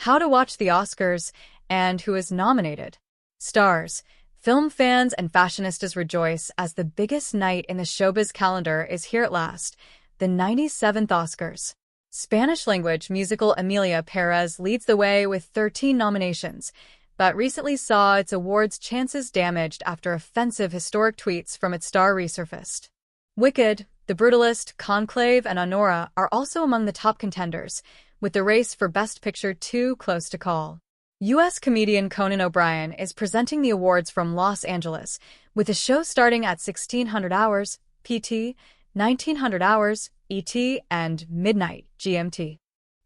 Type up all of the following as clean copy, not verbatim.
how to watch the Oscars, and who is nominated. Stars. Film fans and fashionistas rejoice as the biggest night in the showbiz calendar is here at last, the 97th Oscars. Spanish-language musical Emilia Pérez leads the way with 13 nominations, but recently saw its awards chances damaged after offensive historic tweets from its star resurfaced. Wicked, The Brutalist, Conclave and Anora are also among the top contenders, with the race for Best Picture too close to call. U.S. comedian Conan O'Brien is presenting the awards from Los Angeles, with the show starting at 1600 hours PT, 1900 hours ET, and midnight GMT.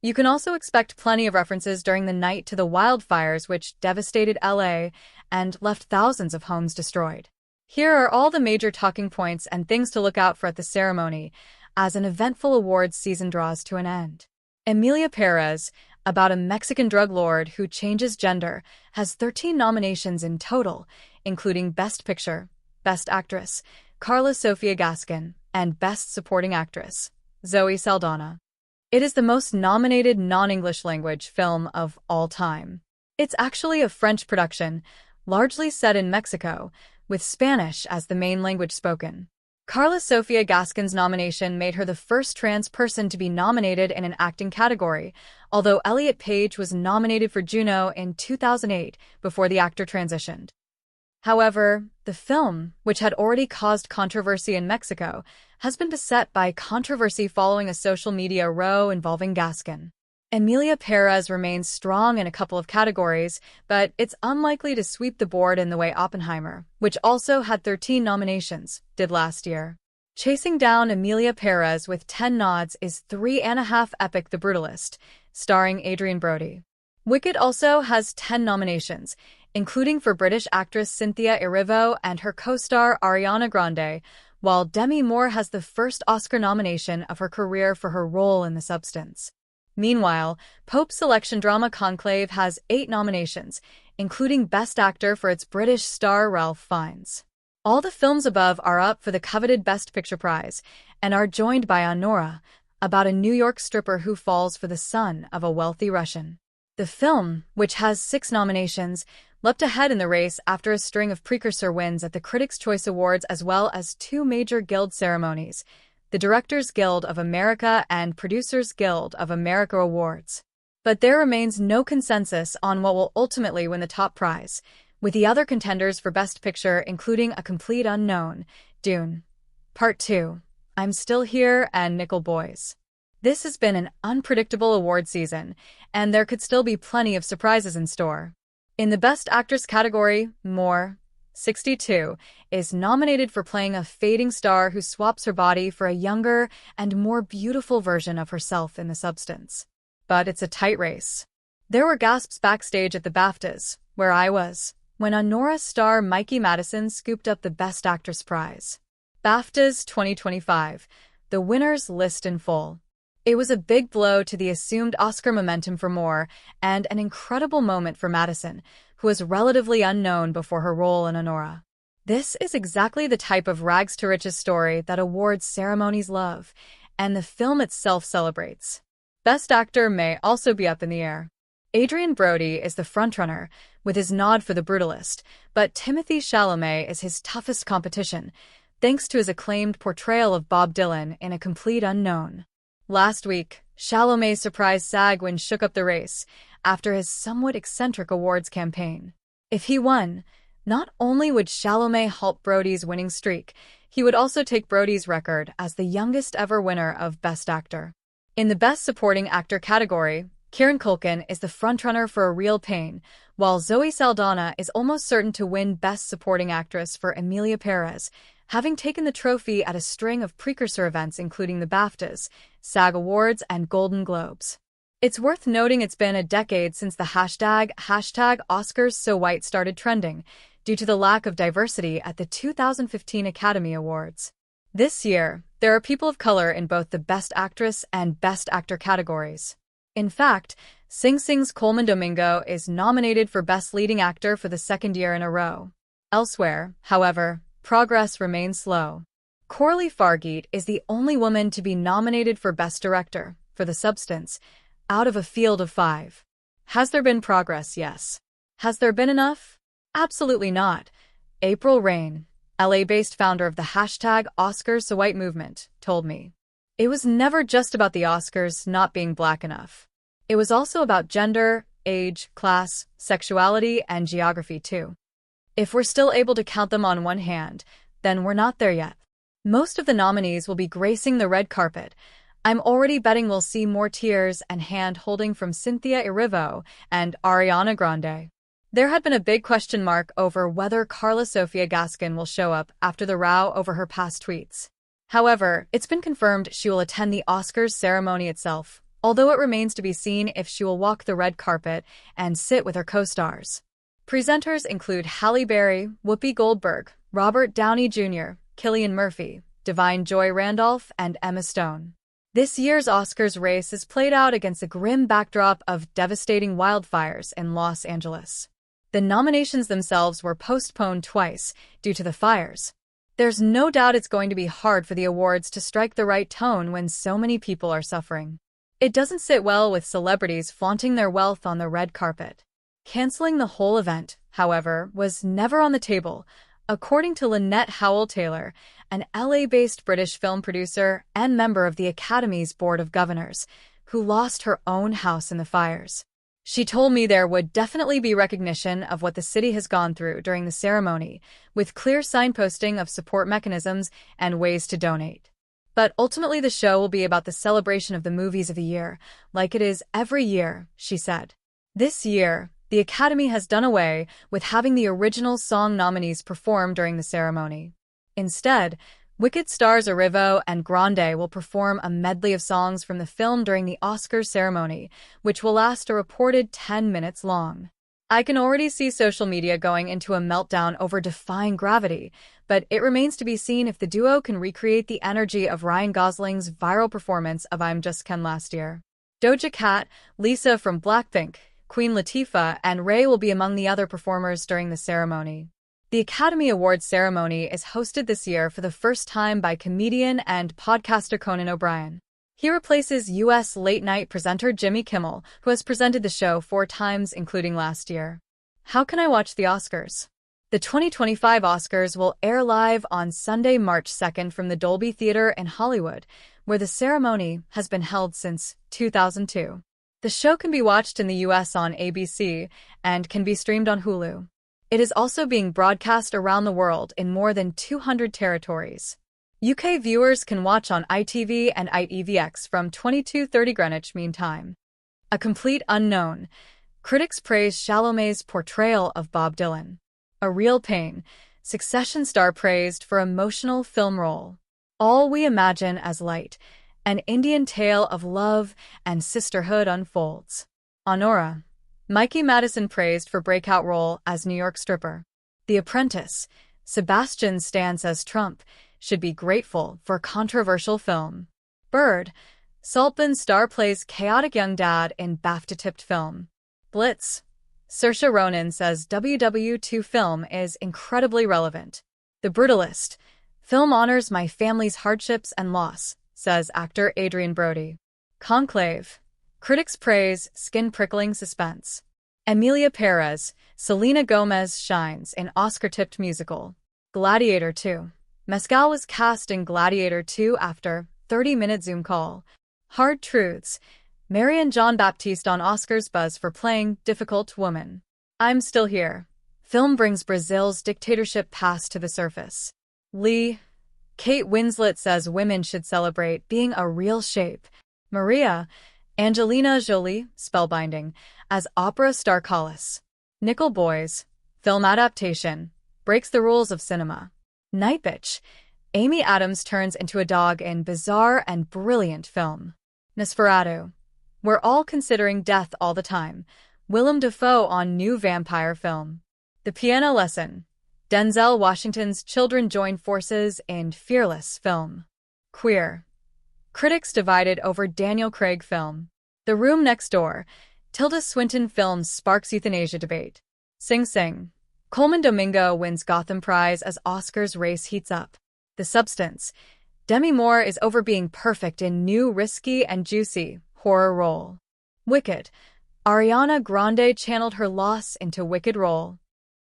You can also expect plenty of references during the night to the wildfires which devastated LA and left thousands of homes destroyed. Here are all the major talking points and things to look out for at the ceremony as an eventful awards season draws to an end. Emilia Pérez, about a Mexican drug lord who changes gender, has 13 nominations in total, including Best Picture, Best Actress, Carla Sofia Gascon, and Best Supporting Actress, Zoe Saldana. It is the most nominated non-English language film of all time. It's actually a French production, largely set in Mexico, with Spanish as the main language spoken. Carla Sofia Gascon's nomination made her the first trans person to be nominated in an acting category, although Elliot Page was nominated for Juno in 2008 before the actor transitioned. However, the film, which had already caused controversy in Mexico, has been beset by controversy following a social media row involving Gascon. Emilia Pérez remains strong in a couple of categories, but it's unlikely to sweep the board in the way Oppenheimer, which also had 13 nominations, did last year. Chasing down Emilia Pérez with 10 nods is 3.5 epic The Brutalist, starring Adrien Brody. Wicked also has 10 nominations, including for British actress Cynthia Erivo and her co-star Ariana Grande, while Demi Moore has the first Oscar nomination of her career for her role in The Substance. Meanwhile, Pope's selection drama Conclave has 8 nominations, including Best Actor for its British star Ralph Fiennes. All the films above are up for the coveted Best Picture prize, and are joined by Anora, about a New York stripper who falls for the son of a wealthy Russian. The film, which has 6 nominations, leapt ahead in the race after a string of precursor wins at the Critics' Choice Awards as well as 2 major Guild ceremonies, the Directors Guild of America and Producers Guild of America Awards. But there remains no consensus on what will ultimately win the top prize, with the other contenders for Best Picture including a complete unknown, Dune, Part 2, I'm Still Here, and Nickel Boys. This has been an unpredictable award season, and there could still be plenty of surprises in store. In the Best Actress category, Moore, 62, is nominated for playing a fading star who swaps her body for a younger and more beautiful version of herself in The Substance. But it's a tight race. There were gasps backstage at the BAFTAs, where I was, when Anora star Mikey Madison scooped up the Best Actress prize. BAFTAs 2025, the winners list in full. It was a big blow to the assumed Oscar momentum for Moore, and an incredible moment for Madison, who was relatively unknown before her role in Anora. This is exactly the type of rags-to-riches story that awards ceremonies love, and the film itself celebrates. Best Actor may also be up in the air. Adrien Brody is the frontrunner, with his nod for The Brutalist, but Timothée Chalamet is his toughest competition, thanks to his acclaimed portrayal of Bob Dylan in A Complete Unknown. Last week, Chalamet's surprise SAG win shook up the race after his somewhat eccentric awards campaign. If he won, not only would Chalamet halt Brody's winning streak, he would also take Brody's record as the youngest ever winner of Best Actor. In the Best Supporting Actor category, Kieran Culkin is the frontrunner for A Real Pain, while Zoe Saldana is almost certain to win Best Supporting Actress for Emilia Pérez, having taken the trophy at a string of precursor events including the BAFTAs, SAG Awards, and Golden Globes. It's worth noting it's been a decade since the hashtag #OscarsSoWhite started trending, due to the lack of diversity at the 2015 Academy Awards. This year, there are people of color in both the Best Actress and Best Actor categories. In fact, Sing Sing's Coleman Domingo is nominated for Best Leading Actor for the second year in a row. Elsewhere, however, progress remains slow. Coralie Fargeet is the only woman to be nominated for Best Director, for The Substance, out of a field of 5. Has there been progress? Yes. Has there been enough? Absolutely not. April Rain, LA-based founder of the hashtag #OscarsSoWhite movement, told me. It was never just about the Oscars not being black enough. It was also about gender, age, class, sexuality, and geography too. If we're still able to count them on one hand, then we're not there yet. Most of the nominees will be gracing the red carpet. I'm already betting we'll see more tears and hand-holding from Cynthia Erivo and Ariana Grande. There had been a big question mark over whether Carla Sofia Gaskin will show up after the row over her past tweets. However, it's been confirmed she will attend the Oscars ceremony itself, although it remains to be seen if she will walk the red carpet and sit with her co-stars. Presenters include Halle Berry, Whoopi Goldberg, Robert Downey Jr., Cillian Murphy, Divine Joy Randolph, and Emma Stone. This year's Oscars race is played out against a grim backdrop of devastating wildfires in Los Angeles. The nominations themselves were postponed twice due to the fires. There's no doubt it's going to be hard for the awards to strike the right tone when so many people are suffering. It doesn't sit well with celebrities flaunting their wealth on the red carpet. Canceling the whole event, however, was never on the table, according to Lynette Howell-Taylor, an LA-based British film producer and member of the Academy's Board of Governors, who lost her own house in the fires. She told me there would definitely be recognition of what the city has gone through during the ceremony, with clear signposting of support mechanisms and ways to donate. But ultimately the show will be about the celebration of the movies of the year, like it is every year, she said. This year, the Academy has done away with having the original song nominees perform during the ceremony. Instead, Wicked stars Erivo and Grande will perform a medley of songs from the film during the Oscars ceremony, which will last a reported 10 minutes long. I can already see social media going into a meltdown over Defying Gravity, but it remains to be seen if the duo can recreate the energy of Ryan Gosling's viral performance of I'm Just Ken last year. Doja Cat, Lisa from Blackpink, Queen Latifah, and Ray will be among the other performers during the ceremony. The Academy Awards ceremony is hosted this year for the first time by comedian and podcaster Conan O'Brien. He replaces U.S. late-night presenter Jimmy Kimmel, who has presented the show 4 times, including last year. How can I watch the Oscars? The 2025 Oscars will air live on Sunday, March 2nd from the Dolby Theater in Hollywood, where the ceremony has been held since 2002. The show can be watched in the U.S. on ABC and can be streamed on Hulu. It is also being broadcast around the world in more than 200 territories. UK viewers can watch on ITV and ITVX from 22:30 Greenwich Mean Time. A Complete Unknown. Critics praise Chalamet's portrayal of Bob Dylan. A Real Pain. Succession star praised for emotional film role. All We Imagine as Light. An Indian tale of love and sisterhood unfolds. Anora. Mikey Madison praised for breakout role as New York stripper. The Apprentice. Sebastian Stan says Trump should be grateful for controversial film. Bird. Saltburn star plays chaotic young dad in BAFTA-tipped film. Blitz. Saoirse Ronan says WW2 film is incredibly relevant. The Brutalist. Film honors my family's hardships and loss, says actor Adrian Brody. Conclave. Critics praise skin-prickling suspense. Emilia Pérez, Selena Gomez shines in Oscar-tipped musical. Gladiator 2. Mescal was cast in Gladiator 2 after 30-minute Zoom call. Hard Truths. Marianne Jean-Baptiste on Oscars buzz for playing difficult woman. I'm Still Here. Film brings Brazil's dictatorship past to the surface. Lee. Kate Winslet says women should celebrate being a real shape. Maria. Angelina Jolie, spellbinding, as opera star Collis. Nickel Boys. Film adaptation. Breaks the rules of cinema. Night Bitch. Amy Adams turns into a dog in bizarre and brilliant film. Nosferatu. We're all considering death all the time. Willem Dafoe on new vampire film. The Piano Lesson. Denzel Washington's children join forces in Fearless film. Queer. Critics divided over Daniel Craig film. The Room Next Door. Tilda Swinton film sparks euthanasia debate. Sing Sing. Coleman Domingo wins Gotham Prize as Oscars race heats up. The Substance. Demi Moore is over being perfect in new risky and juicy horror role. Wicked. Ariana Grande channeled her loss into wicked role.